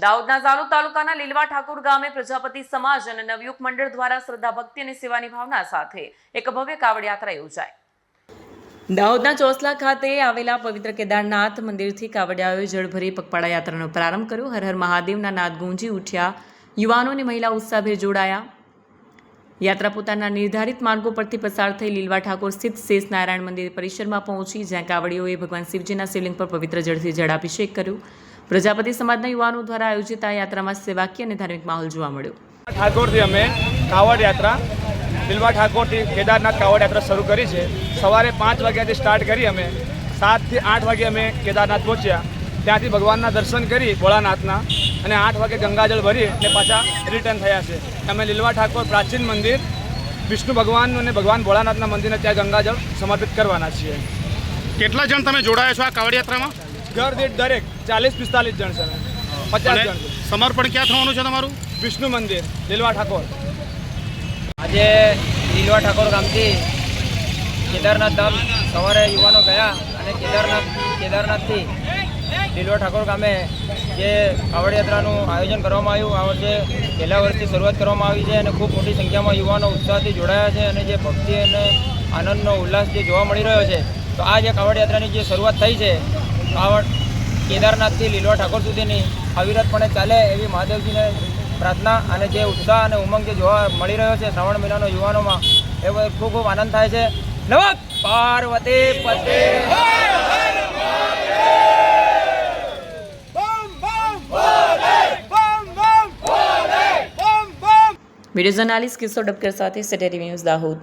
દાહોદના ઝાલોદ તાલુકાના લીલવા ઠાકોર ગામે પ્રજાપતિ સમાજ અને નવયુગ મંડળ દ્વારા શ્રદ્ધા ભક્તિ અને સેવાની ભાવના સાથે એક ભવ્ય કાવડ યાત્રા યોજાઈ। દાહોદના ચોસલા ખાતે આવેલા પવિત્ર કેદારનાથ મંદિરથી કાવડિયાઓએ જળભરી પગપાળા યાત્રાનો પ્રારંભ કર્યો। હર હર મહાદેવના નાદ ગુંજી ઉઠ્યા। યુવાનો અને મહિલા ઉત્સાહભેર જોડાયા। યાત્રા પોતાના નિર્ધારિત માર્ગો પરથી પસાર થઈ લીલવા ઠાકોર સ્થિત શેષ નારાયણ મંદિર પરિસરમાં પહોંચી, જ્યાં કાવડીઓએ ભગવાન શિવજીના શિવલિંગ પર પવિત્ર જળથી જળાભિષેક કર્યો। પ્રજાપતિ સમાજના યુવાનો દ્વારા આયોજિત આ યાત્રામાં સેવાકીય અને ધાર્મિક માહોલ જોવા મળ્યો। ઠાકોરથી અમે કાવડ યાત્રા લીલવા ઠાકોરથી કેદારનાથ કાવડ યાત્રા શરૂ કરી છે। સવારે 5 વાગ્યાથી સ્ટાર્ટ કરી અમે 7 થી 8 વાગે અમે કેદારનાથ પહોંચ્યા। ત્યાંથી ભગવાનના દર્શન કરી ભોળાનાથના અને 8 વાગે ગંગાજળ ભરી અને પાછા રિટર્ન થયા છે। અમે લીલવા ઠાકોર પ્રાચીન મંદિર વિષ્ણુ ભગવાન અને ભગવાન ભોળાનાથના મંદિરને ત્યાં ગંગાજળ સમર્પિત કરવાના છીએ। કેટલા જણ તમે જોડાયા છો આ કાવડ યાત્રામાં? ઘર દીઠ દરેક 40-45 જણ છે, 50 જણ છે। સમર્પણ ક્યાં થવાનું છે તમારું? વિષ્ણુ મંદિર લીલવા ઠાકોર। આજે લીલવા ઠાકોર ગામથી કેદારનાથ ધામ સવારે યુવાનો ગયા અને કેદારનાથથી લીલવા ઠાકોર ગામે જે કાવડ યાત્રાનું આયોજન કરવામાં આવ્યું। આ વર્ષે પહેલા વર્ષથી શરૂઆત કરવામાં આવી છે અને ખૂબ મોટી સંખ્યામાં યુવાનો ઉત્સાહથી જોડાયા છે અને જે ભક્તિ અને આનંદનો ઉલ્લાસ જે જોવા મળી રહ્યો છે, તો આ જે કાવડ યાત્રાની જે શરૂઆત થઈ છે, કાવડ કેદારનાથથી લીલવા ઠાકોર સુધીની અવિરતપણે ચાલે એવી મહાદેવજીને પ્રાર્થના અને જે ઉત્સાહ અને ઉમંગ જે જોવા મળી રહ્યો છે શ્રાવણ મહિનાનો યુવાનોમાં, એ ખૂબ ખૂબ આનંદ થાય છે। નમઃ પાર્વતી પતે। વિડીયો જર્નાલિસ્ટ કિશોર ડબકર સાથે સેટેરી ન્યૂઝ દાહોદ।